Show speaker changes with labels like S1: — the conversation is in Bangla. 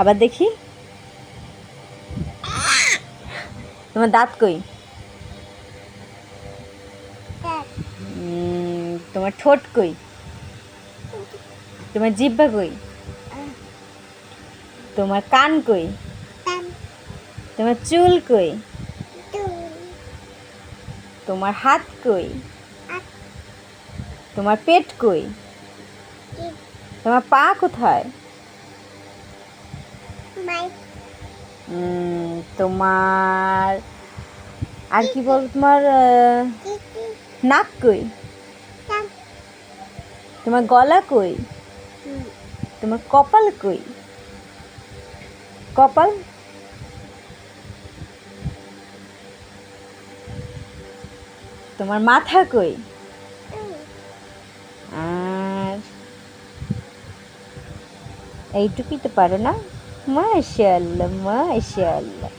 S1: আবার দেখি, তোমার দাঁত কই? তোমার ঠোঁট কই? তোমার জিহ্বা কই? তোমার কান কই? তোমার চুল কই? তোমার হাত কই? তোমার পেট কই? তোমার পা কোথায়? তোমার আর কি বল, তোমার নাক কই? তোমার গলা কই? তোমার কপাল কই? কপাল? তোমার মাথা কই? আর এইটুকুই তো পারো না? মাশাআল্লাহ, মাশাআল্লাহ।